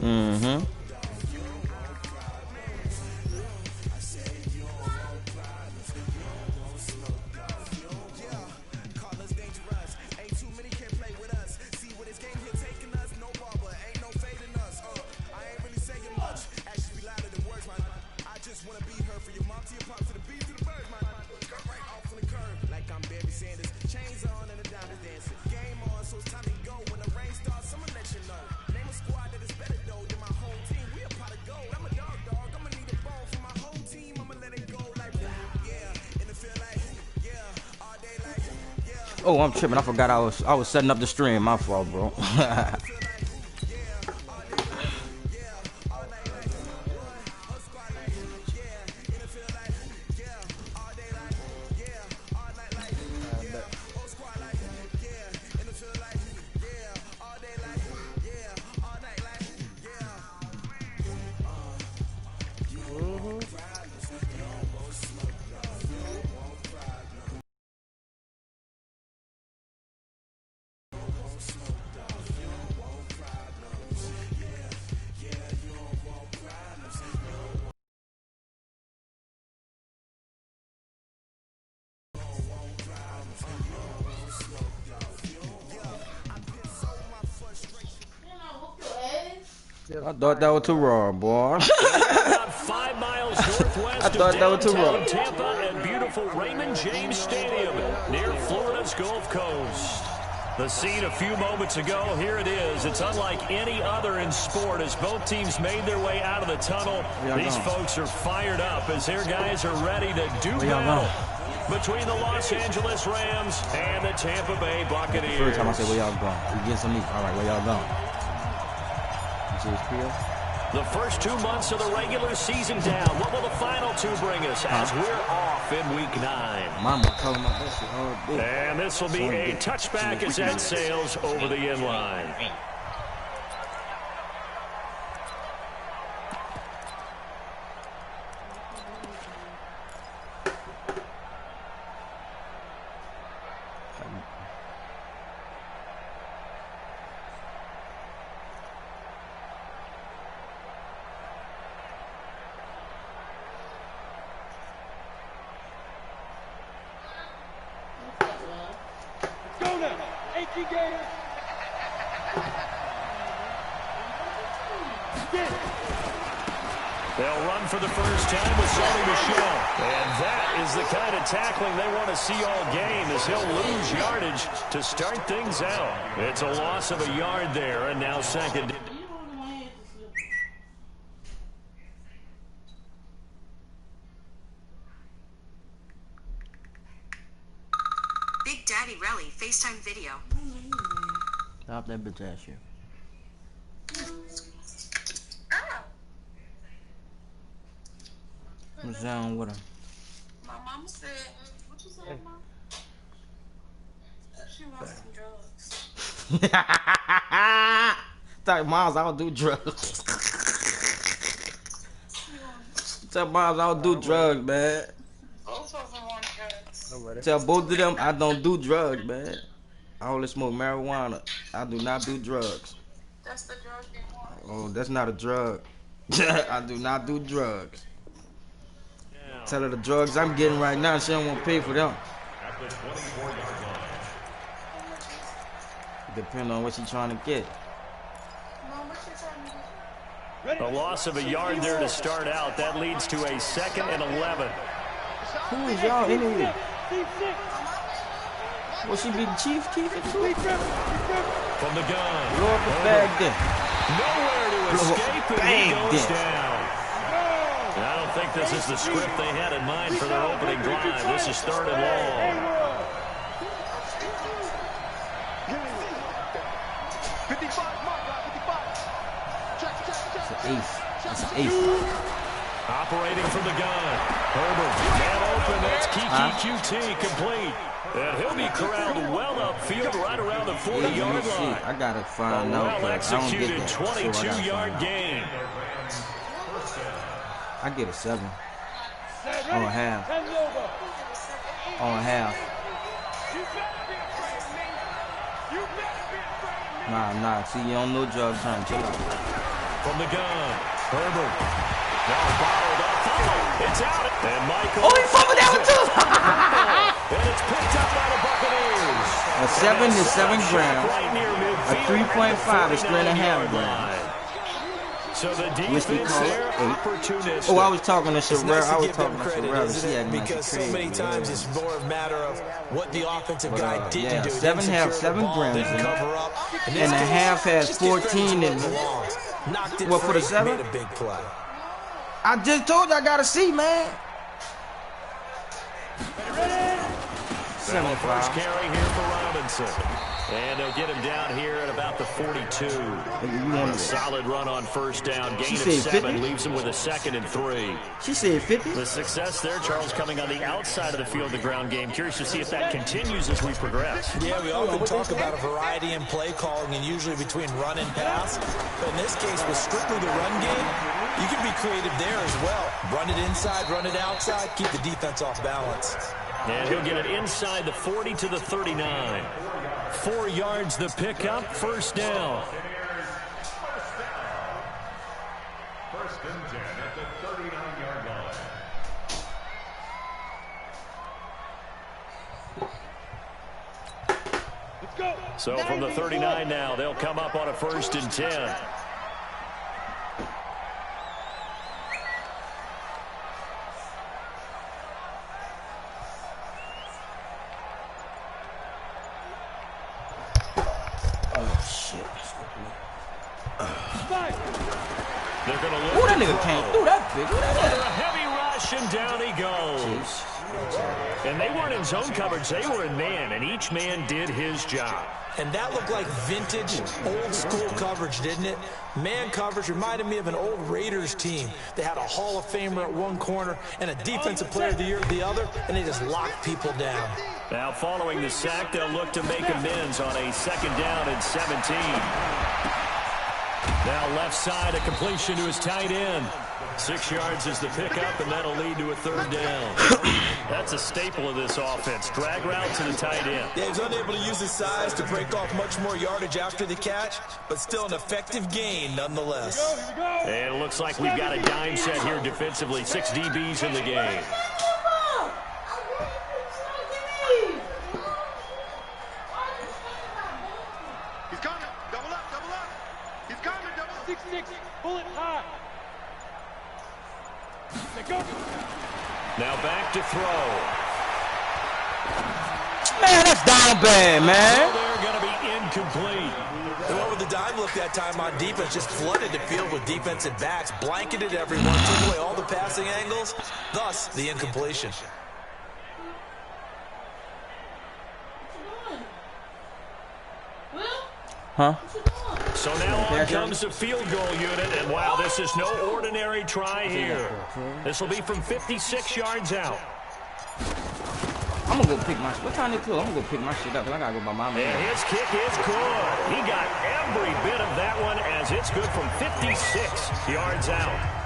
Mm-hmm. Oh, I'm tripping. I forgot I was setting up the stream. My fault, bro. I thought that was too raw, boy. About 5 miles northwest I thought that was too raw. of Tampa and beautiful Raymond James Stadium near Florida's Gulf Coast. The scene a few moments ago, here it is. It's unlike any other in sport as both teams made their way out of the tunnel. These folks are fired up as their guys are ready to do battle between the Los Angeles Rams and the Tampa Bay Buccaneers. First time I said, where y'all going? We getting some meat. All right, where y'all going? The first 2 months of the regular season down. What will the final 2 bring us as we're off in week 9? Mama told me that shit all day. And this will be a touchback as that sails over the end line. They'll run for the first time with Sony Michel. And that is the kind of tackling they want to see all game as he'll lose yardage to start things out. It's a loss of a yard there, and now second. Big Daddy Relly FaceTime video. Stop that bitch ass shit. What's down with him? My mama said, what you said, Mom? She wants some drugs. Tell Miles I don't do drugs. Tell Miles I don't do drugs, man. Both of them want drugs. Tell both of them I don't do drugs, man. I only smoke marijuana. I do not do drugs. That's the drug they want. Oh, that's not a drug. I do not do drugs. Tell her the drugs I'm getting right now, she don't want to pay for them. Depending on what she's trying to get. Mom, what you trying to get? A loss of a yard there to start out. That leads to a 2nd and 11. Who is y'all anyway? Will she be the chief keeper too? From the gun. Blow up the bag then. Nowhere to escape, and he goes then. down. I don't think this is the script they had in mind for their opening drive. This is 3rd and long. 55. That's an ace. Operating from the gun. Herbert, man open. That's Kiki QT complete. And he'll be corralled well upfield right around the 40-yard line. I gotta find out. Well-executed 22-yard gain. I get a 7. On half. On half. Nah. See, you don't know drugs, trying to chill out. from the gun. Herbert. Now bottled up. It's out. And Michael. Oh, he fumbled that one too. And it's picked up by the Buccaneers. A 7 to 7 grams. A 3.5 to 3.5 grams. So the defense there, opportunistic. Oh, I was talking to Sherelle. I was talking to Sherelle. Because so many times it's more a matter of what the offensive guy didn't do. 7 grams in it. And the half has 14 in it. What, for the 7? I just told you I got to see, man. 7 first carry here for Robinson. And they'll get him down here at about the 42. A solid run on first down. Gain of 7 leaves him with a 2nd and 3. She said 50. The success there, Charles, coming on the outside of the field, the ground game. Curious to see if that continues as we progress. Yeah, we often talk about a variety in play calling and usually between run and pass. But in this case, with strictly the run game, you can be creative there as well. Run it inside, run it outside, keep the defense off balance. And he'll get it inside the 40 to the 39. 4 yards the pickup, first down. First and 10 at the 39-yard line. Let's go. So from the 39 now, they'll come up on a 1st and 10. They're going to look. Ooh, that nigga can't do that big. A heavy rush, and down he goes. And they weren't in zone coverage. They were in man, and each man did his job. And that looked like vintage, old-school coverage, didn't it? Man coverage reminded me of an old Raiders team. They had a Hall of Famer at one corner and a Defensive Player of the Year at the other, and they just locked people down. Now, following the sack, they'll look to make amends on a 2nd down and 17. Now left side, a completion to his tight end. 6 yards is the pickup, and that'll lead to a 3rd down. That's a staple of this offense. Drag route to the tight end. Yeah, he's unable to use his size to break off much more yardage after the catch, but still an effective gain nonetheless. And it looks like we've got a dime set here defensively. 6 DBs in the game. He's coming. Double up, double up. He's coming, double up. 6-6. Pull it high. Now back to throw. Man, that's down bad, man. They're going to be incomplete. The one with the dime look that time on defense just flooded the field with defensive backs, blanketed everyone, took away all the passing angles, thus the incompletion. Huh? So now on comes the field goal unit, and wow, this is no ordinary try here. This will be from 56 yards out. I'm gonna go pick my. What time is it? I'm gonna go pick my shit up. I gotta go by my man. And his kick is good. He got every bit of that one as it's good from 56 yards out.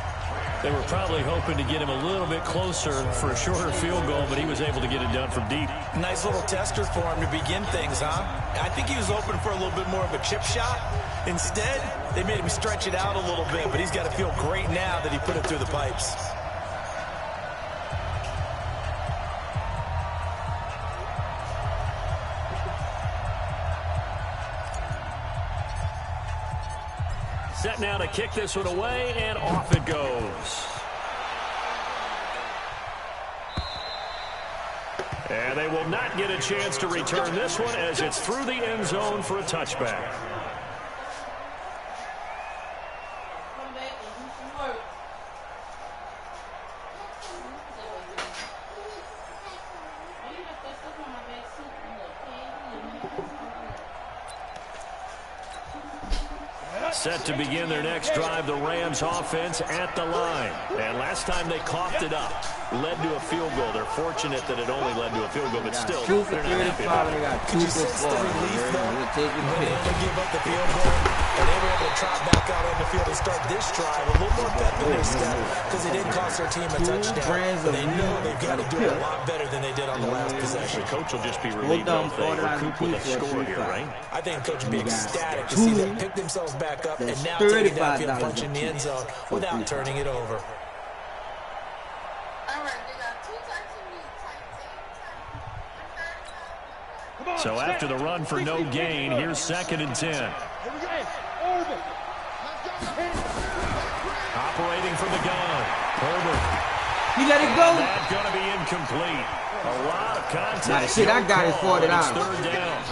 They were probably hoping to get him a little bit closer for a shorter field goal, but he was able to get it done from deep. Nice little tester for him to begin things, huh? I think he was hoping for a little bit more of a chip shot. Instead, they made him stretch it out a little bit, but he's got to feel great now that he put it through the pipes. Set now to kick this one away, and off it goes. And they will not get a chance to return this one as it's through the end zone for a touchback. Set to begin their next drive, the Rams offense at the line. And last time they coughed it up, led to a field goal. They're fortunate that it only led to a field goal, but still, Two for they're not happy 35, about they it. got Could 2 you for sense the 4. relief, though, We're taking when they the had to give up the field goal, and they were able to trot back out on the field field and start this drive a little more pep in their step because they didn't cost their team a touchdown. They know they've got to do a lot better than they did on the last possession. The coach will just be relieved if they recoup with a score here, right? I think the coach would be ecstatic to see them pick themselves back up and now take it downfield and punch in the end zone without turning it over. So after the run for no gain, here's 2nd and 10. Operating from the gun. Herbert. He let it go. That's going to be incomplete. A lot of contact. Now the shit I got is $40. Third down.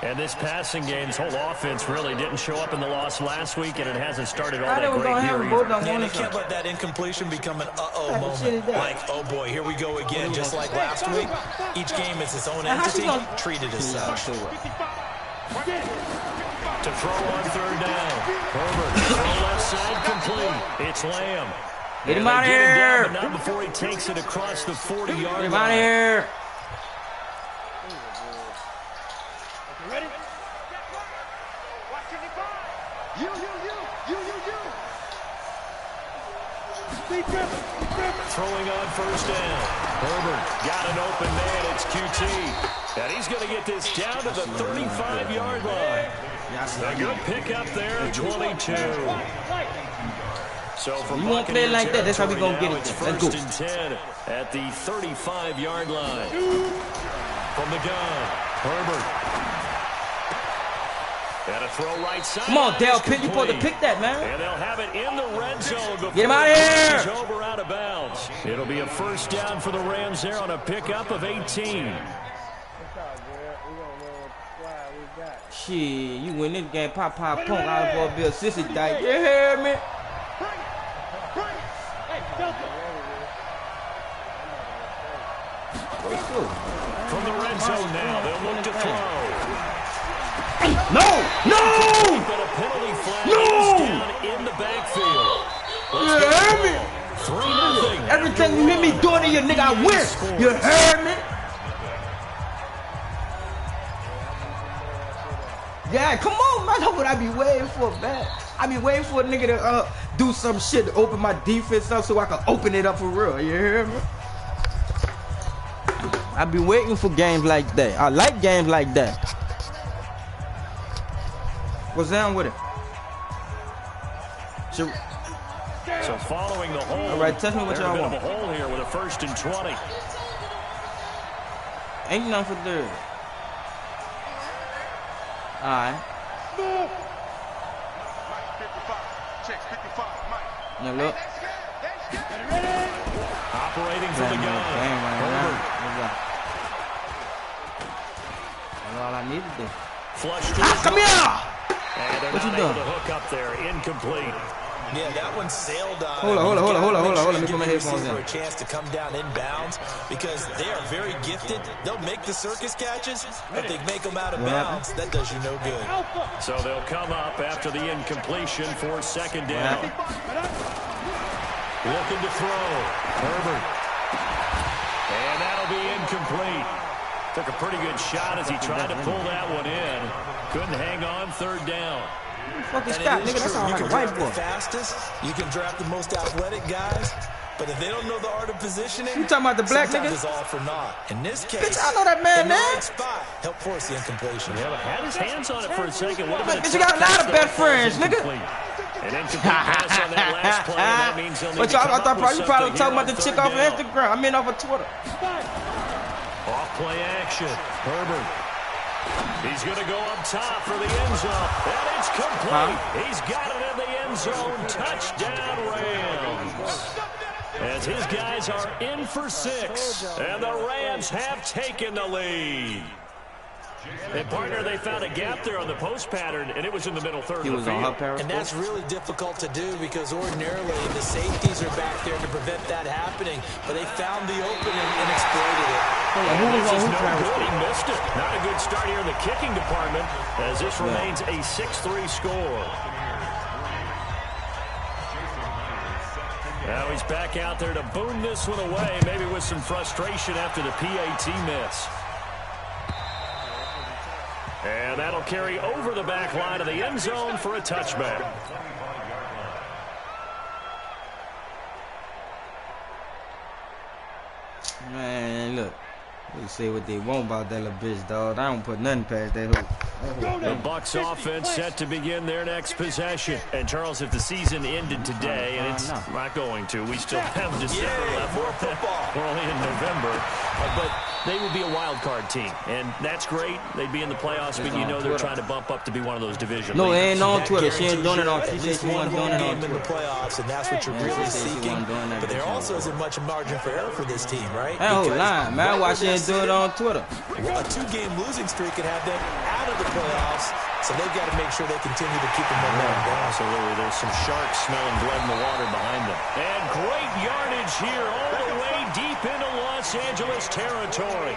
And this passing game's whole offense really didn't show up in the loss last week, and it hasn't started all that great here either. And they can't let that incompletion become an uh-oh moment. Like, oh boy, here we go again, just like last week. Each game is its own entity, treated as such. To throw on 3rd down. Herbert, throw left side complete. It's Lamb. Get him out of here. But not before he takes it across the 40-yard line. Get him out of here. Ready? You. Throwing on 1st down. Herbert got an open man. It's QT. And he's going to get this down to the 35-yard line. A good pickup there at 22. So from you won't play like that. That's how we going to get it. Let's go. 1st and 10 at the 35-yard line. From the gun, Herbert. And a throw right side. Come on, Dale Pitt. You're supposed to pick that, man. And they'll have it in the red zone before get him out of here. Over out of bounds. It'll be a 1st down for the Rams there on a pickup of 18. Shit, you win this game. Pop, punk. Out of ball, Bill Sissy died. You hear me? From the red zone now, they'll look to throw. No! But a penalty flag is down in the backfield. You heard me? 3-0. Everything you hear me doing to you, nigga, I win. You heard me? Yeah, come on, man. That's what I be waiting for, man. I be waiting for a nigga to do some shit to open my defense up so I can open it up for real. You hear me? I be waiting for games like that. I like games like that. What's down with it? So following the hole. All right, tell me what y'all want. A hole here with a 1st and 20. Ain't nothing for 3rd. All right. Check 55, Mike. Now look. Operating from the gun. That's all I needed to do. Flush. Come here! And they're what you not doing? able to hook up there. Incomplete. Yeah, that one sailed on. Hold on. Let me put my headphones in. For a chance to come down inbounds because they are very gifted. They'll make the circus catches, but they make them out of bounds. That does you no good. So they'll come up after the incompletion for 2nd down. Looking to throw. Herbert. And that'll be incomplete. Took a pretty good shot as he tried to pull that one in. Couldn't hang on 3rd down. Fucking Scott, nigga, that's all like a white boy. Fastest, you can draft the most athletic guys, but if they don't know the art of positioning, you talking about the black nigga? It's all for naught. In this case, bitch, I know that man, man. Spot help force the incompletion. Yeah, but had his hands on it for a second. Bitch, you got a lot of best friends, nigga. An incomplete pass on that last play. That means he'll need to come up with you probably talking about the chick off down. Instagram. I mean, off of Twitter. Off play action. Herbert. He's going to go up top for the end zone. And it's complete. He's got it in the end zone. Touchdown, Rams. As his guys are in for 6. And the Rams have taken the lead. And partner, they found a gap there on the post pattern, and it was in the middle third of the field. And that's really difficult to do because ordinarily the safeties are back there to prevent that happening. But they found the opening and exploited it. He missed it. Not a good start here in the kicking department as this remains a 6-3 score. Now he's back out there to boom this one away, maybe with some frustration after the PAT miss. And that'll carry over the back line of the end zone for a touchback. Man, look. They say what they want about that little bitch, dog. I don't put nothing past that hoop. The Bucks offense set to begin their next possession. And Charles, if the season ended today, and it's not going to, we still have December left. We're only in November. But they would be a wild card team, and that's great. They'd be in the playoffs, but you know they're trying to bump up to be one of those division leaders. No, leaders. it ain't on Twitter. She ain't doing it on. She said she wasn't doing it on Twitter. In the playoffs, and that's what you're really seeking. But there also isn't much margin for error for this team, right? That whole line, man. Why she ain't do it on Twitter? A 2-game losing streak could have them out of the playoffs, so they've got to make sure they continue to keep the momentum down. Absolutely. There's some sharks smelling blood in the water behind them. And great yardage here all the way deep into Los Angeles territory.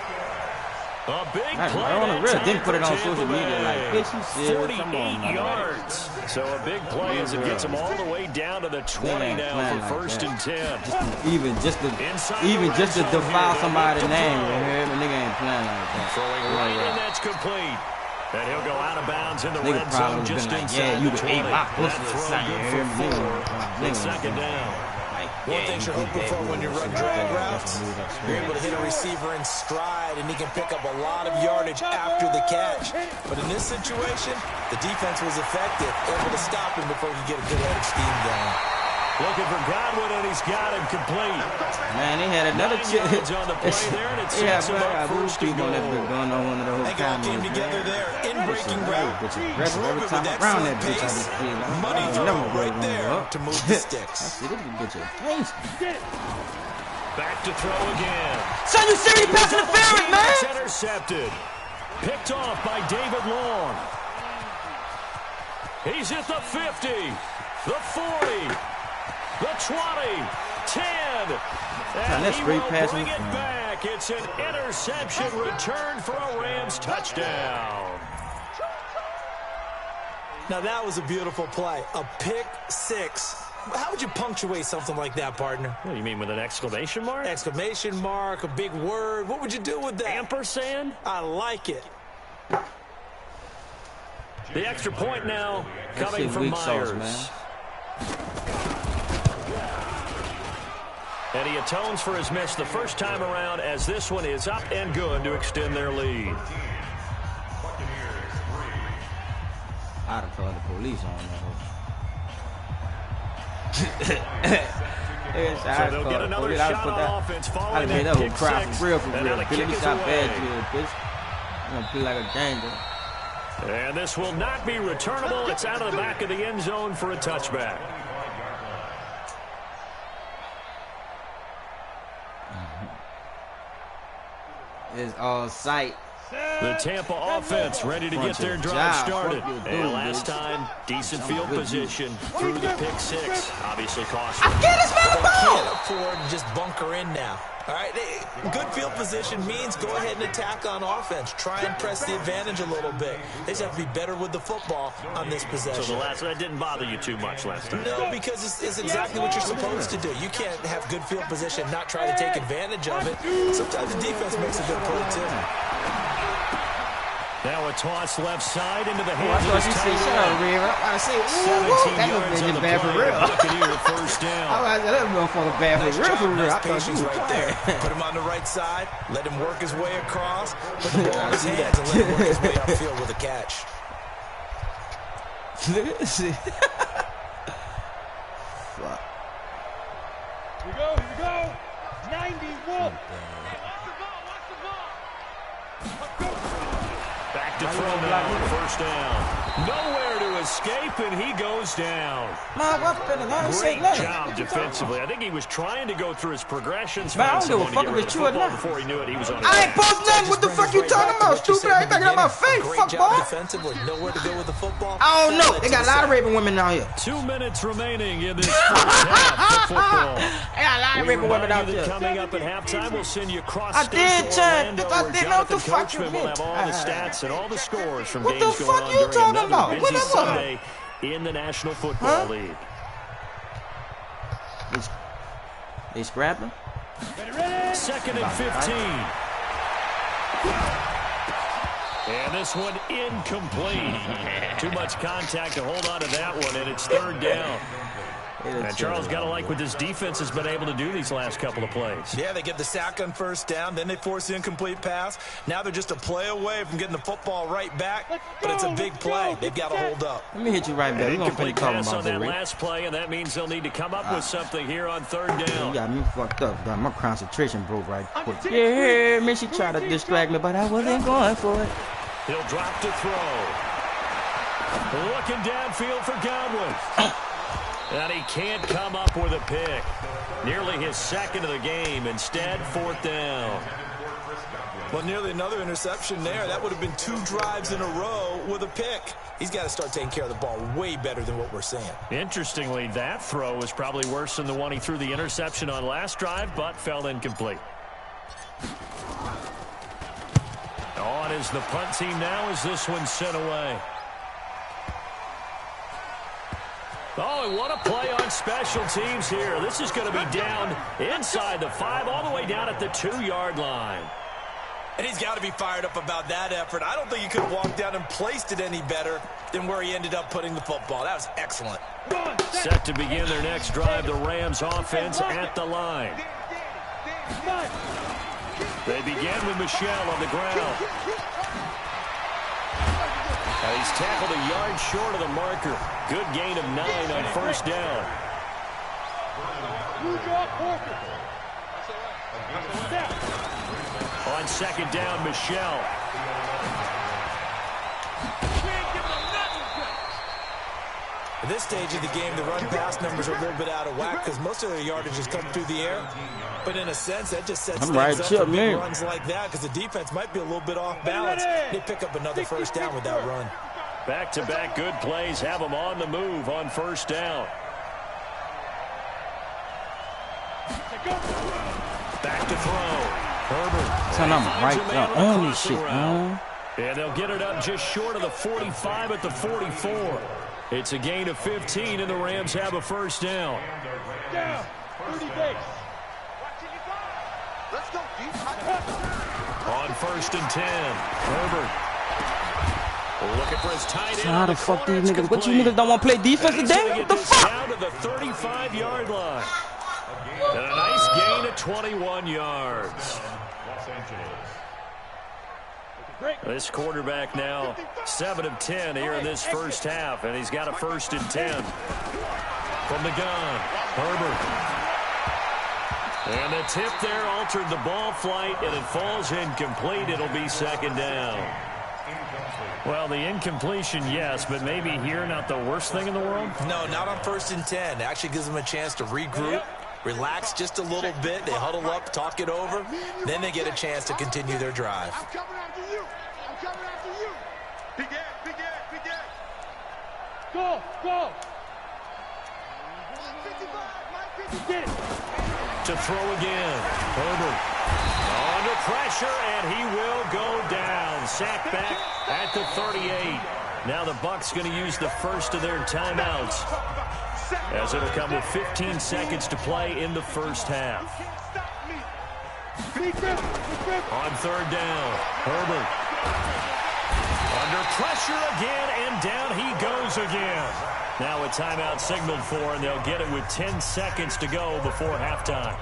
A big play. I on the real didn't put it on social media like, bitch, you serious? 48 yards. So a big play as it gets them all the way down to the 20 now for first and 10. Even just to defile somebody's name, you hear me? Nigga ain't playing like that. Throwing right, and that's complete. And he'll go out of bounds in the red zone just inside you the 20. It's second down. One thing you're hoping for when you run drag routes, you're able to hit a receiver in stride, and he can pick up a lot of yardage after the catch. But in this situation, the defense was effective, able to stop him before he could get a good head of steam going. Looking for Godwin, and he's got him complete. Man, he had another chance on the play there, and it sets him up first and goal. Going on one of those they all came together there in breaking route. Every time around that bitch, I just feel money throw right there to move the sticks. I see this bitch a gangster. Back to throw again. Son, you serious pass interference, man? It's intercepted. Picked off by David Long. He's at the 50, the 40. The 20, 10, and he will bring it back. It's an interception return for a Rams touchdown. Now that was a beautiful play, a pick six. How would you punctuate something like that, partner? What do you mean, with an exclamation mark? Exclamation mark, a big word. What would you do with that? Ampersand? I like it. The extra point now coming from Myers. Man. And he atones for his miss the first time around, as this one is up and good to extend their lead. I'd have called the police on that. So they'll get another shot on offense following that kick six. For real. And now the kick is away. I'm gonna play like a danger. And this will not be returnable. It's out of the back of the end zone for a touchback. Is all sight. The Tampa offense ready to get their drive started. And last time, decent field position through the pick six. Obviously costly. I can't afford to just bunker in now. All right, good field position means go ahead and attack on offense. Try and press the advantage a little bit. They just have to be better with the football on this possession. So that didn't bother you too much last time? No, because it's exactly what you're supposed to do. You can't have good field position and not try to take advantage of it. Sometimes the defense makes a good play, too. Now a toss left side into the hands of his tight end. Shut up, Reaver. I say, 17 yards on the bad for real. Buccaneer first down. I was that motherfucker bad for real. Nice patience right there. Put him on the right side. Let him work his way across. Put the ball in his hands and let him work his way upfield with a catch. Look at this shit. Fuck. Here we go. 91. Back to throw now, first down. Nowhere to escape, and he goes down. Great job defensively. I think he was trying to go through his progressions. Man, I don't give a fuck if it's you or not. Before he knew it, he was on his I ain't posting nothing. What the fuck you talking about, stupid? I ain't backing up my face, fuck boy. Defensively, nowhere to go with the football. I don't know. They got a lot of raping women out here. 2 minutes remaining in this first half of football. They got a lot of raping women out here. Coming up at halftime, we'll send you across I state did, to Chad. Orlando, If I where didn't know what the Jonathan fuck you Coachman will meant. have all the stats and all the scores from What games the going fuck on you during talking another about? busy What is that? Sunday in the National Football League. They scrapping? Second and 15. And this one incomplete. Too much contact to hold on to that one, and it's third down. And Charles, got to like what this defense has been able to do these last couple of plays. Yeah, they get the sack on first down, then they force the incomplete pass. Now they're just a play away from getting the football right back, but it's a big play. They've got to hold up. Let me hit you right back. We're going to play pass on that last play, and that means they'll need to come up with something here on third down. You got me fucked up. Got my concentration broke right quick. Yeah, man, she tried to distract me, but I wasn't going for it. He'll drop to throw. Looking downfield for Godwin. And he can't come up with a pick. Nearly his second of the game. Instead, fourth down. Well, nearly another interception there. That would have been 2 drives in a row with a pick. He's got to start taking care of the ball way better than what we're seeing. Interestingly, that throw was probably worse than the one he threw the interception on last drive, but fell incomplete. On is the punt team now as this one's sent away. Oh, and what a play on special teams here. This is going to be down inside the 5, all the way down at the 2-yard line. And he's got to be fired up about that effort. I don't think he could have walked down and placed it any better than where he ended up putting the football. That was excellent. Set to begin their next drive, the Rams offense at the line. They begin with Michel on the ground. And he's tackled a yard short of the marker. Good gain of 9 on first down. On second down, Michel. At this stage of the game, the run-pass numbers are a little bit out of whack because most of their yardage has come through the air. But in a sense, that just sets things up for big runs like that because the defense might be a little bit off balance. They pick up another first down with that run. Back-to-back good plays have them on the move on first down. Back to throw. Herbert. Son, I'm right there on this shit, man. And they'll get it up just short of the 45 at the 44. It's a gain of 15, and the Rams have a first down. Down. 30 base. Let's go, on first and 10. Herbert. Looking for his tight end. How the fuck these niggas? What you niggas don't want to play defense today? What the fuck? Down to the 35-yard line. And a nice gain of 21 yards. This quarterback now 7 of 10 here in this first half, and he's got a first and 10 from the gun. Herbert. And the tip there altered the ball flight, and it falls incomplete. It'll be second down. Well, the incompletion, yes, but maybe here not the worst thing in the world? No, not on first and 10. It actually gives them a chance to regroup, relax just a little bit. They huddle up, talk it over. Then they get a chance to continue their drive. I'm coming after you. I'm coming after you. Big Ed, big Ed, big Ed. Go, go. 55, my 50. Get it. To throw again. Herbert under pressure, and he will go down. Sacked back at the 38. Now the Bucs going to use the first of their timeouts, as it'll come with 15 seconds to play in the first half. On third down, Herbert under pressure again, and down he goes again. Now a timeout signaled for, and they'll get it with 10 seconds to go before halftime.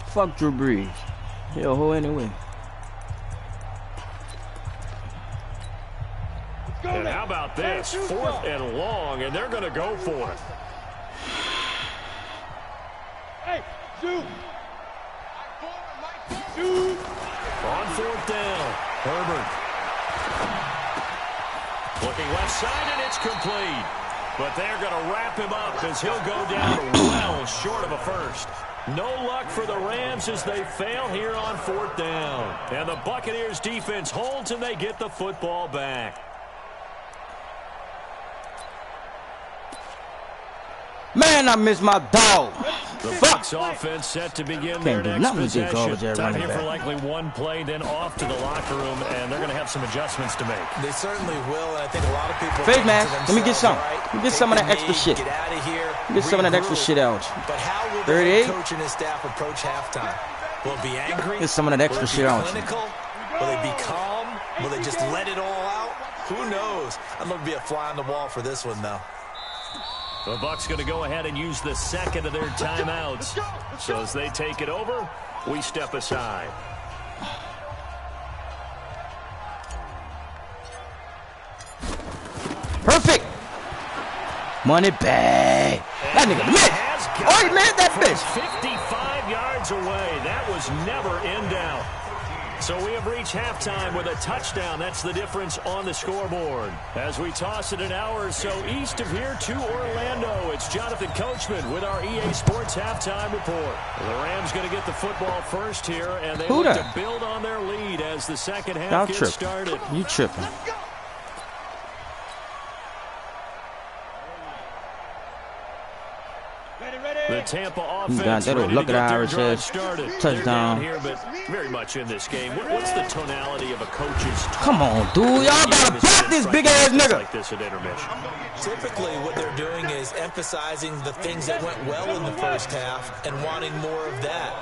Fuck Drew Brees. He'll hold anyway. And how about this? 4th and long, and they're going to go for it. Hey, shoot. On 4th down, Herbert. Looking left side, and it's complete. But they're going to wrap him up as he'll go down well short of a first. No luck for the Rams as they fail here on 4th down. And the Buccaneers defense holds, and they get the football back. Man, I miss my dog. The Bucks offense set to begin their next possession. Time here for likely one play, then off to the locker room, and they're going to have some adjustments to make. They certainly will, and I think a lot of people. Face man, let me get some. Let me get some of that extra shit. Get out of here. Get some of that extra shit out. But how will the head coach and his staff approach halftime? Will it be angry? Get some of that extra shit out. Will they be calm? Will they just let it all out? Who knows? I'd love to be a fly on the wall for this one, though. The Bucks going to go ahead and use the second of their timeouts. So as they take it over, we step aside. Perfect. Money bag. That nigga missed. Oh, he missed that bitch. 55 yards away. That was never in doubt. So we have reached halftime with a touchdown. That's the difference on the scoreboard. As we toss it an hour or so east of here to Orlando, it's Jonathan Coachman with our EA Sports halftime report. The Rams going to get the football first here, and they look to build on their lead as the second half gets started. You tripping. The Tampa offense look at Irish touchdown here, but very much in this game. What's the tonality of a coach's? Come on, dude, y'all gotta block this big ass nigga. Like this at intermission. Typically, what they're doing is emphasizing the things that went well in the first half and wanting more of that.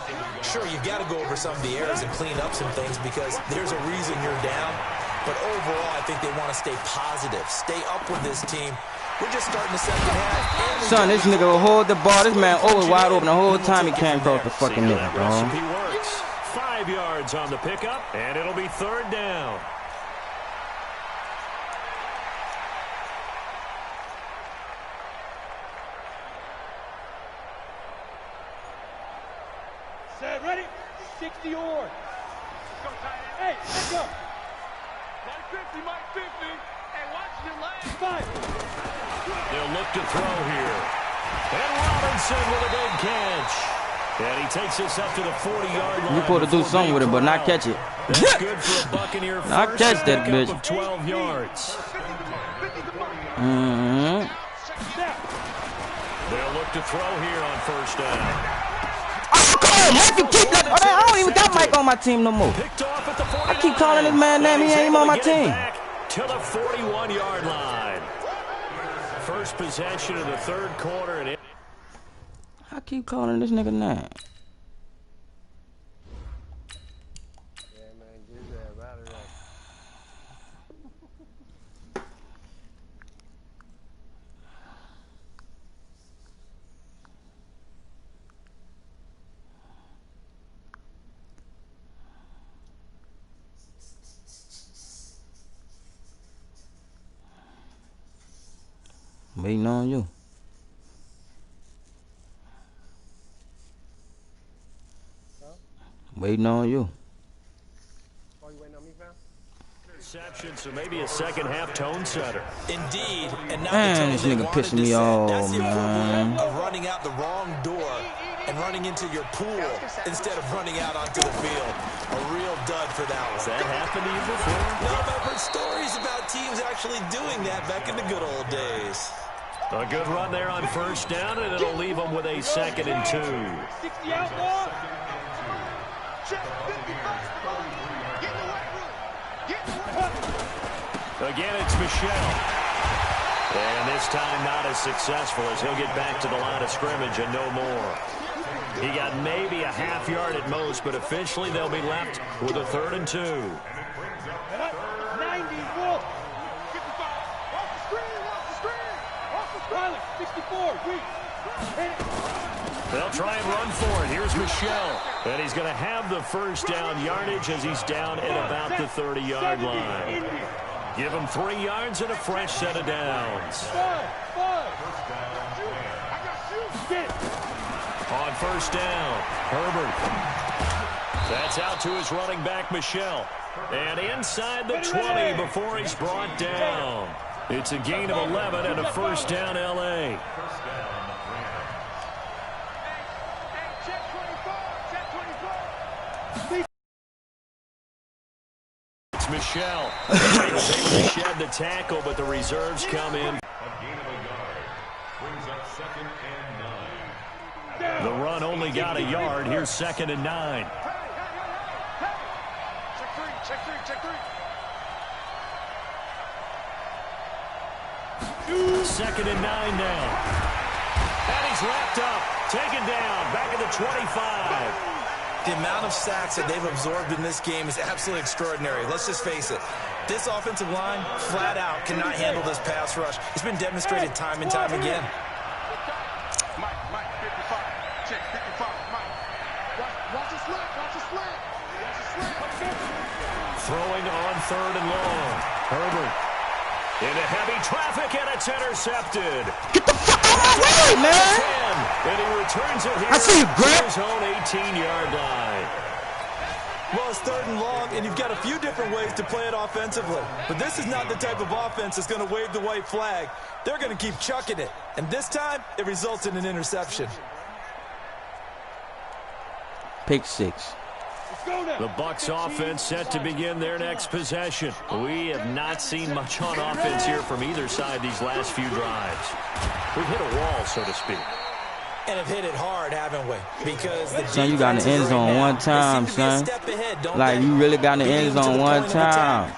Sure, you've got to go over some of the errors and clean up some things because there's a reason you're down. But overall, I think they want to stay positive, stay up with this team. We're just starting the second half. Son, this nigga will hold the ball. This man always wide open the whole time he came across the fucking nigga, bro. He works. 5 yards on the pickup, and it'll be third down. Set, ready? 60 yards. Hey, let's go. Mike 50, Mike 50. Hey, watch your legs. 5. They'll look to throw here. And Robinson with a big catch. And he takes us up to the 40-yard line. You're supposed to do something with it, but not catch it. That's good for a Buccaneer first. Not catch that bitch. Of 12 yards. They'll look to throw here on first down. Oh, come on, Mike, you keep that. I don't even got Mike on my team no more. I keep calling this man name. He ain't even on my team. To the 41-yard line. First possession of the third quarter. And I keep calling this nigga name. Waiting on you. Waiting on you. Oh, you waiting on me, fam? Interception, so maybe a second half tone setter. Indeed, and now man, this nigga pissing me off, man. Of running out the wrong door and running into your pool instead of running out onto the field. A real dud for that one. Has that happened to you before? No, but I've heard stories about teams actually doing that back in the good old days. A good run there on first down, and it'll leave them with a 2nd and 2. 60 outlaw. Again, it's Michelle. And this time not as successful as he'll get back to the line of scrimmage and no more. He got maybe a half yard at most, but officially they'll be left with a 3rd and 2. 90, Wolf. 55. Off the screen, off the screen. Off the screen. 64, weak. They'll try and run for it. Here's Michelle. And he's going to have the first down yardage as he's down at about the 30-yard line. Give him 3 yards and a fresh set of downs. On first down, Herbert. That's out to his running back, Michelle. And inside the 20 before he's brought down. It's a gain of 11 and a first down, L.A. It's Michelle. He was able to shed the tackle, but the reserves come in. The run only got a yard. Here's 2nd and 9. Check three. 2nd and 9 now. And he's wrapped up, taken down, back at the 25. The amount of sacks that they've absorbed in this game is absolutely extraordinary. Let's just face it. This offensive line, flat out, cannot handle this pass rush. It's been demonstrated time and time again. Mike, 55. Check 55, Mike. Watch the slant. Throwing on 3rd and long. Herbert into heavy traffic, and it's intercepted. Get the fuck out of my way, man! And he returns it here. I see you, Grant. His own 18-yard line. Well, it's 3rd and long, and you've got a few different ways to play it offensively. But this is not the type of offense that's going to wave the white flag. They're going to keep chucking it. And this time, it results in an interception. Pick 6. The Bucs offense set to begin their next possession. We have not seen much on offense here from either side these last few drives. We've hit a wall, so to speak. And have hit it hard, haven't we? Because the son, you got in the end zone one time, son. Like, you really got in the end zone one time.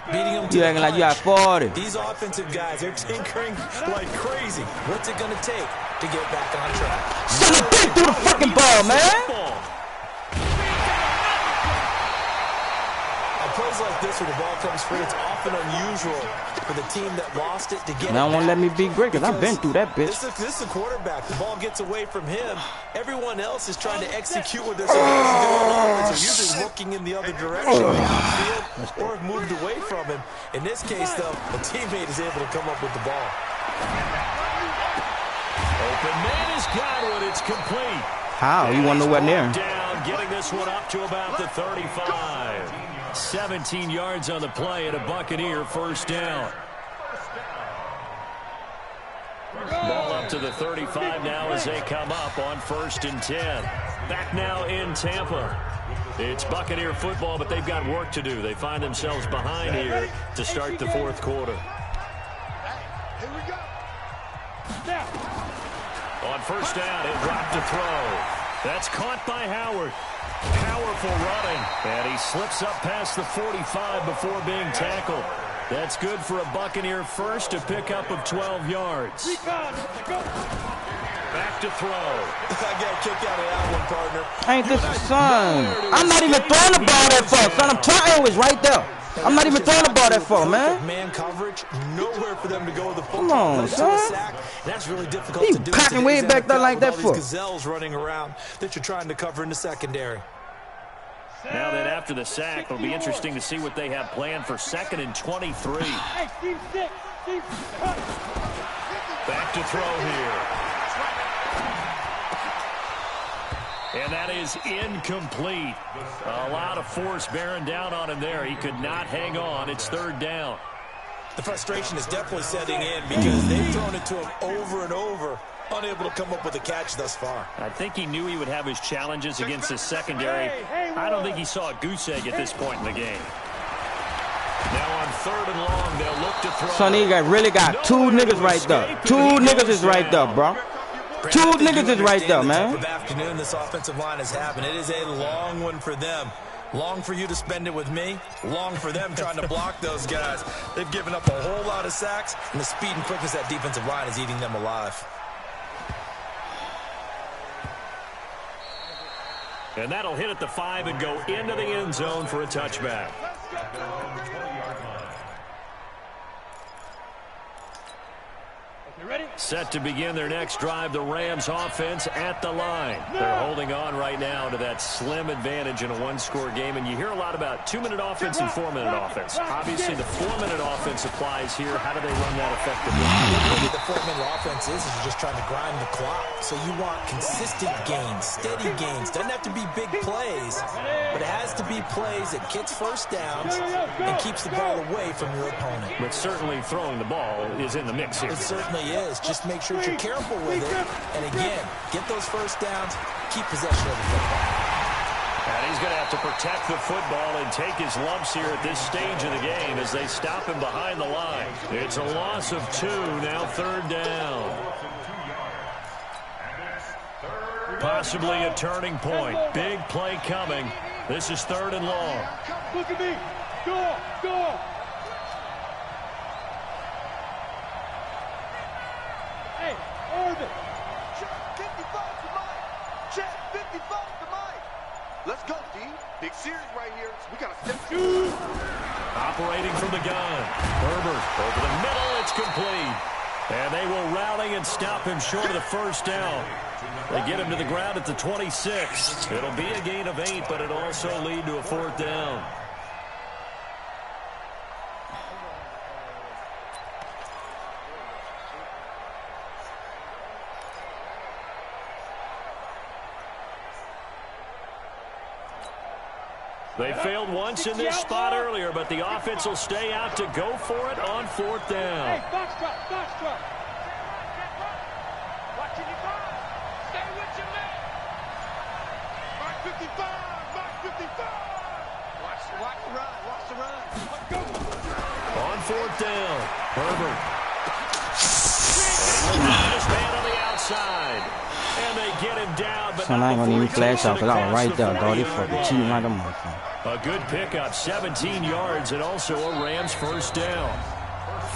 You acting like you got 40. These offensive guys, they're tinkering like crazy. What's it going to take to get back on track? Son, get through the fucking ball, man. Plays like this where the ball comes free, it's often unusual for the team that lost it to get now it won't let me be great because I've been through that bitch. This is a quarterback. The ball gets away from him. Everyone else is trying to execute what they're supposed to do on offense. They're usually looking in the other direction or have moved away from him. In this case, though, a teammate is able to come up with the ball. Open man is got it. It's complete. How? You want to know what near? Down, getting this one up to about the 35. 17 yards on the play and a Buccaneer first down. Ball up to the 35 now as they come up on 1st and 10. Back now in Tampa. It's Buccaneer football, but they've got work to do. They find themselves behind here to start the 4th quarter. Here we go. On 1st down, it dropped to throw. That's caught by Howard. Powerful running, and he slips up past the 45 before being tackled. That's good for a Buccaneer first, a pickup of 12 yards. Back to throw. I got a kick out of that one, partner. Ain't this the son? I'm not even throwing the ball that far, son. I'm trying. It was right there. I'm not even throwing the ball that far, man. Man coverage, nowhere for them to go with the football. Come on, son. That's really difficult to do. Cocking way back there like that for. Gazelles running around that you're trying to cover in the secondary. Now that after the sack, it'll be interesting to see what they have planned for 2nd and 23. Back to throw here. And that is incomplete. A lot of force bearing down on him there. He could not hang on. It's 3rd down. The frustration is definitely setting in because they've thrown it to him over and over, unable to come up with a catch thus far. I think he knew he would have his challenges against his secondary. I don't think he saw a goose egg at this point in the game. Now on 3rd and long, they'll look to throw. Sonny really got 2 niggas right there. 2 niggas is right there, bro. 2 niggas is right there, man. The type of afternoon this offensive line is having. It is a long one for them. Long for you to spend it with me. Long for them trying to block those guys. They've given up a whole lot of sacks, and the speed and quickness of that defensive line is eating them alive. And that'll hit at the 5 and go into the end zone for a touchback. Set to begin their next drive, the Rams offense at the line. They're holding on right now to that slim advantage in a 1-score game, and you hear a lot about 2-minute offense and 4-minute offense. Obviously, the 4-minute offense applies here. How do they run that effectively? Maybe the 4-minute offense is you're just trying to grind the clock. So you want consistent gains, steady gains. Doesn't have to be big plays, but it has to be plays that gets first downs and keeps the ball away from your opponent. But certainly throwing the ball is in the mix here. It certainly is. Just make sure you're careful with it. And again, get those first downs, keep possession of the football. And he's going to have to protect the football and take his lumps here at this stage of the game as they stop him behind the line. It's a loss of 2, now 3rd down. Possibly a turning point. Big play coming. This is 3rd and long. Look at me. Go, go. Hey, Irvin. Check 55 to Mike. Check 55 to Mike. Let's go, D. Big series right here. We got to step two. Operating from the gun. Herbert over the middle. It's complete. And they will rally and stop him short of the first down. They get him to the ground at the 26. It'll be a gain of 8, but it'll also lead to a 4th down. They failed once in this spot earlier, but the offense will stay out to go for it on 4th down. Hey, box drop, box drop. Watching you five. Stay with your man. Mark 55, Mark 55. Watch the run, watch the run. Let's go. On 4th down, Herbert. And this man on the outside. And they get him down, but son, I ain't gonna even flash out because I was right there, dog. They fucking cheating like a motherfucker. A good pickup, 17 yards, and also a Rams 1st down.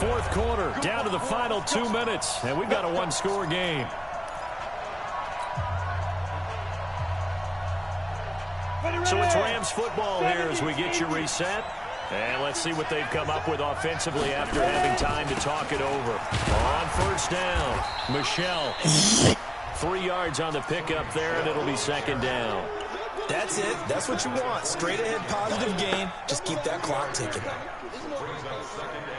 4th quarter, down to the final 2 minutes, and we've got a 1-score game. So it's Rams football here as we get you reset. And let's see what they've come up with offensively after having time to talk it over. On 1st down, Michelle. 3 yards on the pickup there, and it'll be 2nd down. That's it. That's what you want. Straight ahead, positive gain. Just keep that clock ticking.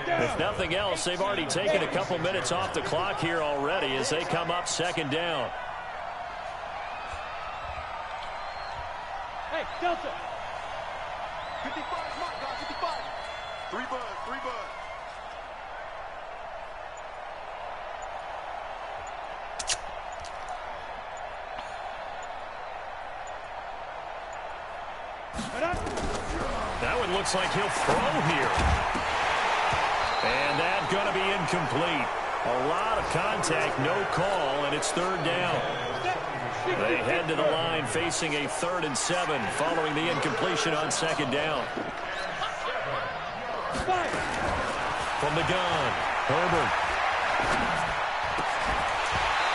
If nothing else, they've already taken a couple minutes off the clock here already as they come up 2nd down. Hey, Delta. 55, Mark, 55. 3 bud, 3 bud. That one looks like he'll throw here. And that's going to be incomplete. A lot of contact, no call, and it's 3rd down. They head to the line facing a 3rd and 7 following the incompletion on 2nd down. From the gun, Herbert.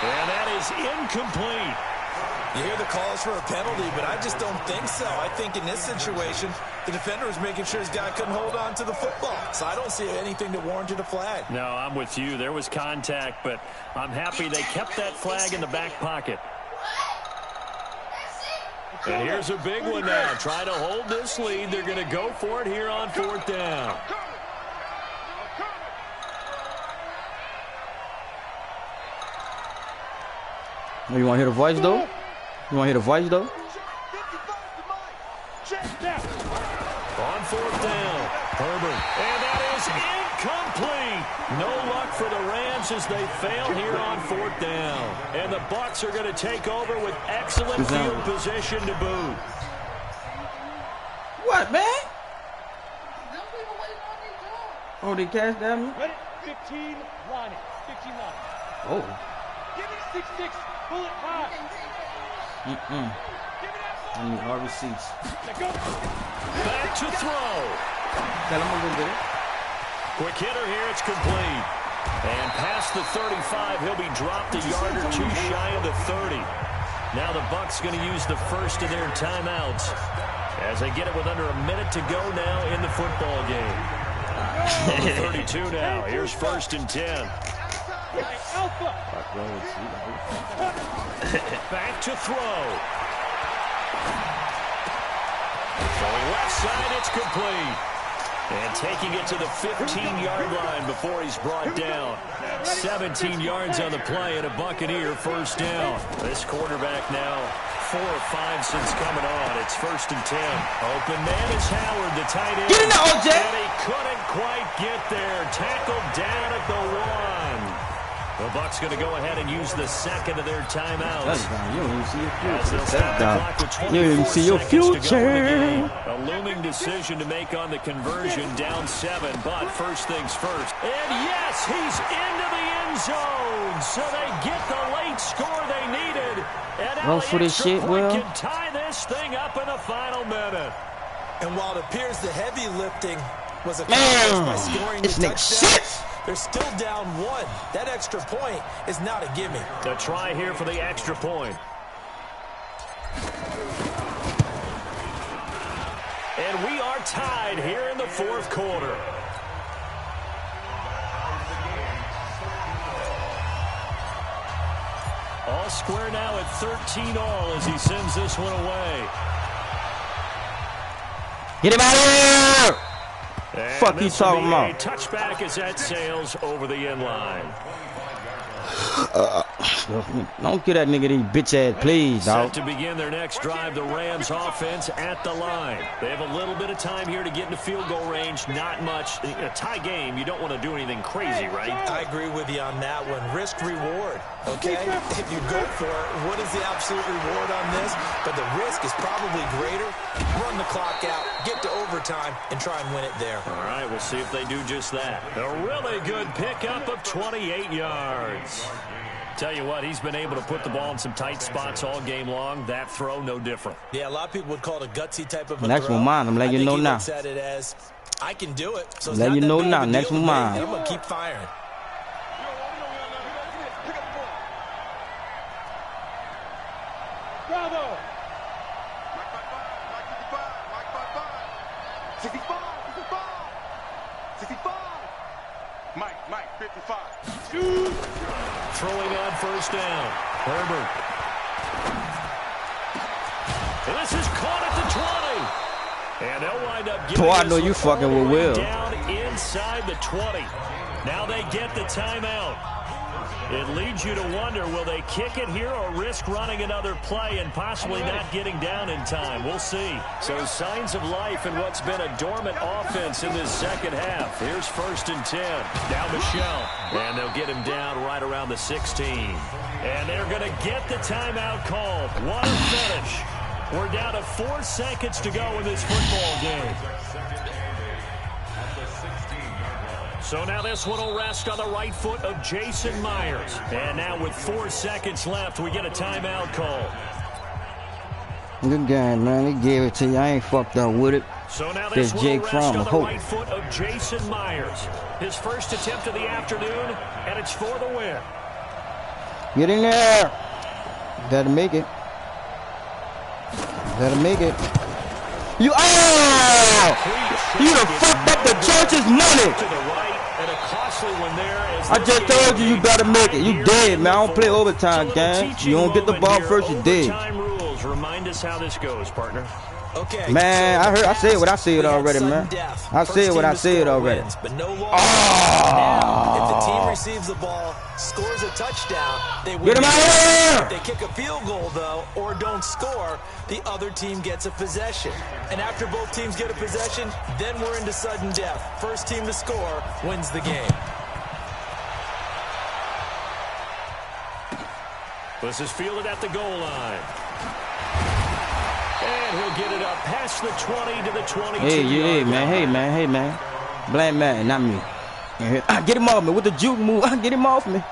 And that is incomplete. You hear the calls for a penalty, but I just don't think so. I think in this situation, the defender was making sure his guy couldn't hold on to the football. So I don't see anything that warranted a flag. No, I'm with you. There was contact, but I'm happy they kept that flag in the back pocket. And here's a big one now. Trying to hold this lead. They're going to go for it here on 4th down. You want to hear the voice, though? You want to hear the voice, though? On 4th down, Herbert. And that is incomplete. No luck for the Rams as they fail here on 4th down. And the Bucs are going to take over with excellent field position to boot. What, man? Oh, they cashed that me? Ready? 15, line it. 15 line. Oh. Give me 6-6. Pull it high. I need all receipts. Let go. Back to throw. Tell him I'm going to get it. Quick hitter here. It's complete. And past the 35, he'll be dropped a yard or two shy of the 30. Now the Bucs going to use the first of their timeouts as they get it with under a minute to go now in the football game. 32 now. Here's 1st and 10. Alpha. Back to throw. Going left side, it's complete. And taking it to the 15-yard line before he's brought down. 17 yards on the play and a Buccaneer 1st down. This quarterback now 4 or 5 since coming on. It's 1st and 10. Open man is Howard, the tight end. Get in there, OJ. And he couldn't quite get there. Tackled down at the 1. The Bucs going to go ahead and use the second of their timeouts. You don't even see your future. You don't even see your future. A looming decision to make on the conversion, down 7, but first things first. And yes, he's into the end zone. So they get the late score they needed. And now for this extra shit, point Will. can tie this thing up in the final minute. And while it appears the heavy lifting was accomplished by scoring the touchdown, they're still down 1. That extra point is not a gimme. A try here for the extra point. And we are tied here in the fourth quarter. All square now at 13-all as he sends this one away. Get him out of here! And Fuck you talking about? A touchback as that sails over the end line. Don't get that nigga these bitch ass plays, dog. Set to begin their next drive, the Rams offense at the line. They have a little bit of time here to get into field goal range. Not much. In a tie game, you don't want to do anything crazy, right? I agree with you on that one. Risk reward, okay? If you go for it, what is the absolute reward on this? But the risk is probably greater. Run the clock out, get to overtime, and try and win it there. All right, we'll see if they do just that. A really good pickup of 28 yards. Tell you what, he's been able to put the ball in some tight spots all game long. That throw, no different. Yeah, a lot of people would call it a gutsy type of a Next throw. one mine. I'm letting you know now. Looks at it as, I can do it. So Let you know now. Next one mine. I'm going to keep firing. Bravo! 65, 65. Mike, 55. Throwing on first down. Herbert. This is caught at the 20. And they'll wind up getting I know you fucking with Will. down inside the 20. Now they get the timeout. It leads you to wonder, will they kick it here or risk running another play and possibly not getting down in time? We'll see. So signs of life in what's been a dormant offense in this second half. Here's 1st and 10. Now Michelle. And they'll get him down right around the 16. And they're going to get the timeout called. What a finish. We're down to 4 seconds to go in this football game. So now this one will rest on the right foot of Jason Myers. And now with 4 seconds left, we get a timeout call. Good game, man. He gave it to you. I ain't fucked up with it. So now this one will Jake rest Fromm, on the hope. right foot of Jason Myers. His first attempt of the afternoon, and it's for the win. Get in there. Gotta make it. Gotta make it. You done fucked up the church's money. To the right, and a costly one there. I just told you better make it. You dead, man. I don't play overtime, gang. You don't get the ball first, you dead. Overtime rules. Remind us how this goes, partner. Okay, Man, so I said what I said already, man. I said what I said already. But no longer. Now, if the team receives the ball, scores a touchdown, they win. Get him out of here! If they kick a field goal, though, or don't score, the other team gets a possession. And after both teams get a possession, then we're into sudden death. First team to score wins the game. This is fielded at the goal line. And he'll get it up past the 20 to the 22. Hey, man. Blame man, not me. Get him off me with the juke move. Get him off me.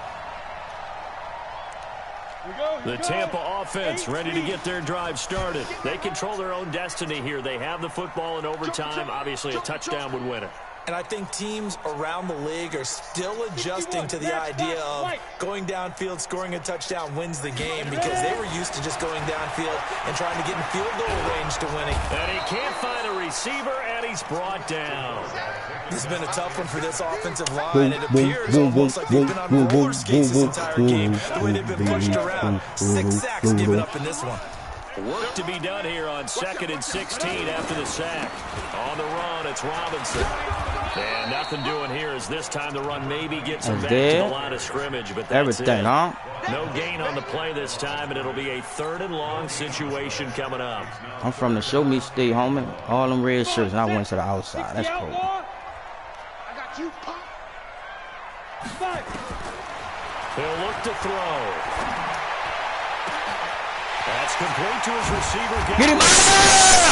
The Tampa offense ready to get their drive started. They control their own destiny here. They have the football in overtime. Obviously, a touchdown would win it. And I think teams around the league are still adjusting to the idea of going downfield, scoring a touchdown wins the game, because they were used to just going downfield and trying to get in field goal range to winning. And he can't find a receiver, and he's brought down. This has been a tough one for this offensive line. It appears almost like they've been on roller skates this entire game, the way they've been pushed around. 6 sacks given up in this one. Work to be done here on 2nd and 16 after the sack. On the run, it's Robinson. And nothing doing here as this time the run maybe gets him back to the line of scrimmage, but that's everything, it. huh? No gain on the play this time, and it'll be a 3rd and long situation coming up. I'm from the Show Me State, homie. All them red shirts, and I went to the outside. That's cool. I got you, Pop. He'll look to throw. That's complete to his receiver. Get him out!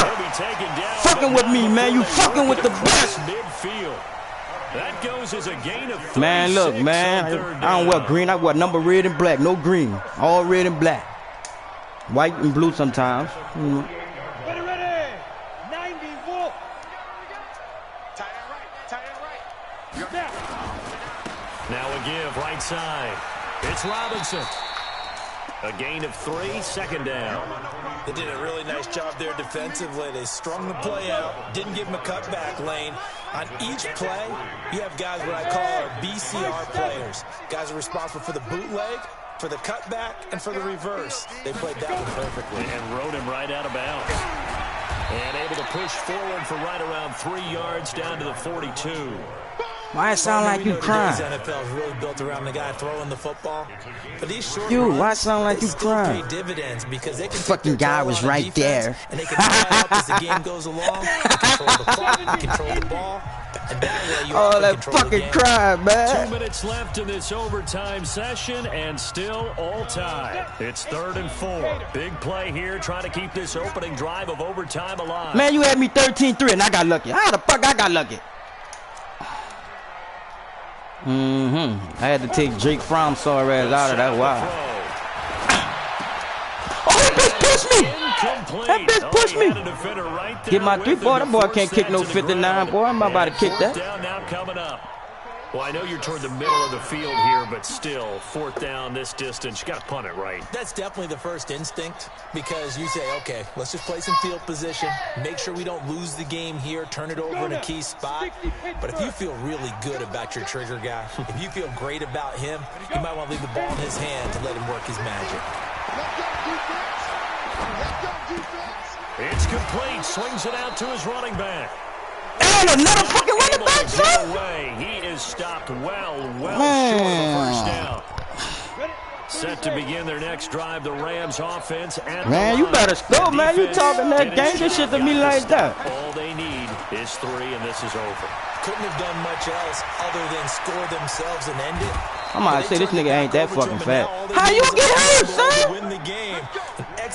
He'll be taken down. Fucking with me, man. You fucking with the best. Midfield. That goes as a gain of 36. Man, look, man. I don't wear green. I wear number red and black. No green. All red and black. White and blue sometimes. Ready, 90 volt. Tight end right. Tight end right. You're down. Now a give right side. It's Robinson. A gain of 3, second down. They did a really nice job there defensively. They strung the play out, didn't give him a cutback lane. On each play, you have guys what I call our BCR players. Guys are responsible for the bootleg, for the cutback, and for the reverse. They played that one perfectly. And rode him right out of bounds. And able to push forward for right around 3 yards down to the 42. Why it sound like you crying? NFL is really built around the guy throwing the football. But these short Dude, why it runs, sound like they you still crying? pay dividends because they can Fucking take their guy toll was on right defense, there. and they can tie up as the game goes along. They control the clock, they control the ball, and that way you Oh, often that control the fucking game. crying, man. 2 minutes left in this overtime session, and still all tied. It's 3rd and 4. Big play here, trying to keep this opening drive of overtime alive. Man, you had me 13-3 and I got lucky. How the fuck I got lucky? I had to take Jake Fromm ass out of that. Wow. Oh, that bitch pushed me. That bitch pushed me. Get my 3, boy. That boy can't kick no 59, boy. I'm about to kick that. Down now coming up. Well, I know you're toward the middle of the field here, but still, 4th down this distance, you got to punt it right. That's definitely the first instinct because you say, okay, let's just play some field position, make sure we don't lose the game here, turn it over in a key spot. But if you feel really good about your trigger guy, if you feel great about him, you might want to leave the ball in his hand to let him work his magic. It's complete. Swings it out to his running back. And another fucking running back, son. He is stopped well short of the first down. Set to begin their next drive, the Rams offense. Man, you better score, man. You talking that gangster shit to me like that. All they need is 3, and this is over. Couldn't have done much else other than score themselves and end it. I'm about to say this nigga ain't that fucking fat. How you get hurt, son? Win the game.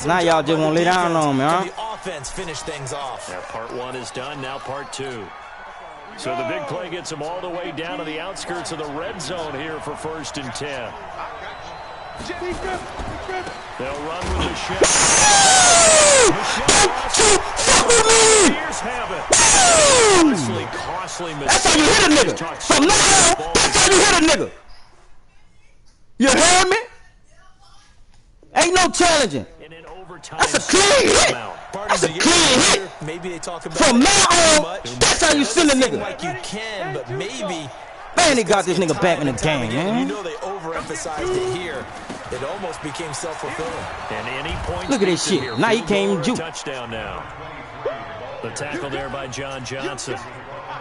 Now y'all just won't lay down on me, huh? The offense finish things off. Now part 1 is done, now part 2. So the big play gets them all the way down to the outskirts of the red zone here for 1st and 10. They'll run with the shot. Costly mistake. That's how you hit a nigga. From now on, that's how you hit a nigga. You heard me? Ain't no challenging. That's a clean hit. That's a clean hit. Maybe they talk about from now on, that's how you send a nigga. Like you can, but maybe. Man, they got this nigga back in the game, man. You know they overemphasized it here. It almost became self-fulfilling. And any point. Look at this shit. Now he can't even juke. Touchdown now. The tackle there by John Johnson.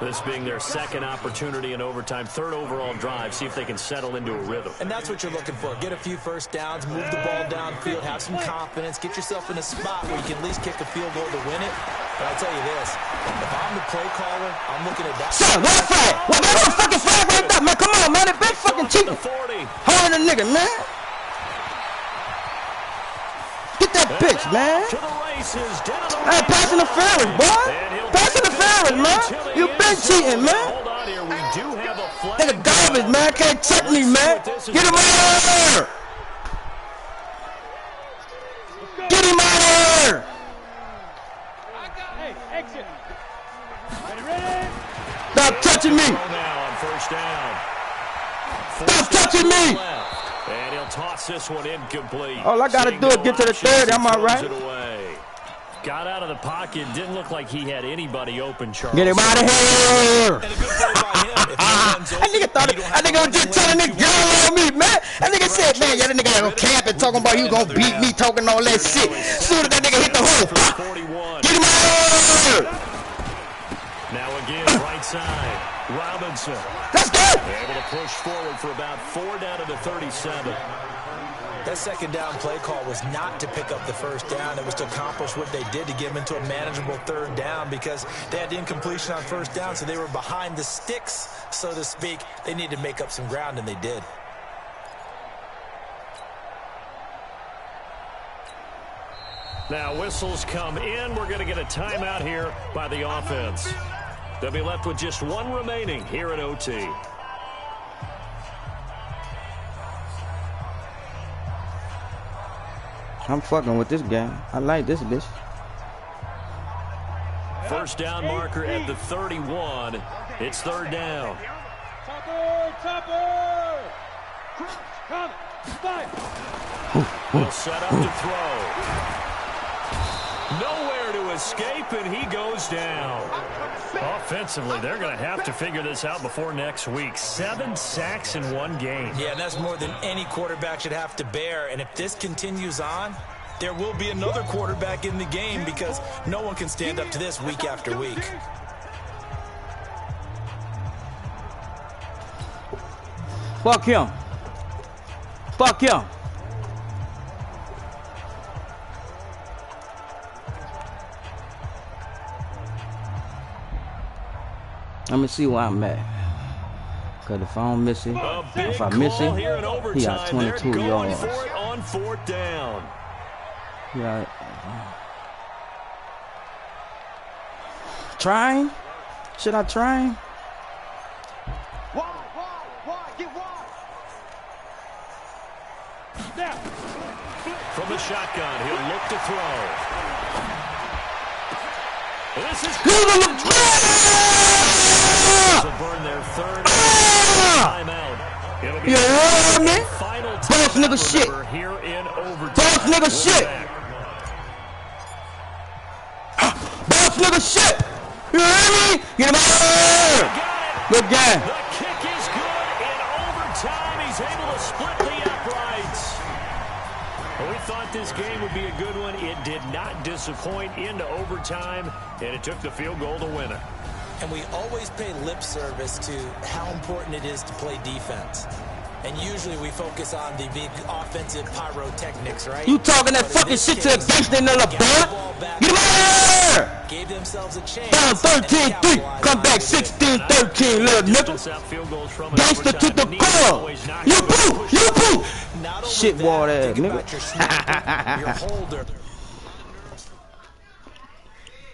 This being their 2nd opportunity in overtime, 3rd overall drive. See if they can settle into a rhythm. And that's what you're looking for. Get a few first downs, move the ball downfield, have some confidence, get yourself in a spot where you can at least kick a field goal to win it. But I'll tell you this, if I'm the play caller, I'm looking at that. Son, what flag? What that fucking flag right there, man? Come on, man. That big fucking cheating. Holding a nigga, man. Get that bitch, man. Hey, pass interference, boy. Pass interference, man. You been cheating, man. Nigga garbage, man. Can't check me, man. Get him out of here. Get him out of here. Hey, exit. Ready? Stop touching me. Stop touching me. And he'll toss this one incomplete. All I gotta do is get to the 30. I'm all right. Got out of the pocket. Didn't look like he had anybody open, Charles. Get him out of here. And a good play by him. If he runs over, That nigga thought that nigga was just telling the girl on me, man. That nigga said, man, yeah, that nigga ain't gonna camp and talking about you gonna beat me, talking all that shit. Soon as that nigga hit the hole, get him out of here. Now again, right side. Robinson. Let's go. Able to push forward for about 4 down to the 37. That 2nd down play call was not to pick up the 1st down. It was to accomplish what they did to get them into a manageable 3rd down because they had the incompletion on 1st down, so they were behind the sticks, so to speak. They needed to make up some ground, and they did. Now whistles come in. We're going to get a timeout here by the offense. They'll be left with just 1 remaining here at OT. I'm fucking with this game. I like this bitch. First down marker at the 31. It's third down. Topper! Come! Will set up to throw. Nowhere to escape, and he goes down. Offensively, they're going to have to figure this out before next week. 7 sacks in one game. Yeah, and that's more than any quarterback should have to bear. And if this continues on, there will be another quarterback in the game because no one can stand up to this week after week. Fuck him. Fuck him. Let me see where I'm at. Because if I don't miss it, if I miss it, he got 22 yards. On fourth down. Yeah. Trying? Should I try? Wide, get wide. From the shotgun, he'll look to throw. This is to burn their third timeout. It'll be final boss nigga shit. Here in overtime. Boss nigga shit. Boss nigga shit. You hear me? Get him out of here. Good game. The kick is good in overtime. He's able to split the uprights. Well, we thought this game would be a good one. It did not disappoint into overtime, and it took the field goal to win it. And we always pay lip service to how important it is to play defense. And usually we focus on the big offensive pyrotechnics, right? You talking that fucking shit to the gangster in the blood? Get him out of here! Gave themselves a chance. Down 13-3. Come back 16-13, little nigga. Gangster to the core. You boo! You boo! Shit wall ass nigga. Your holder.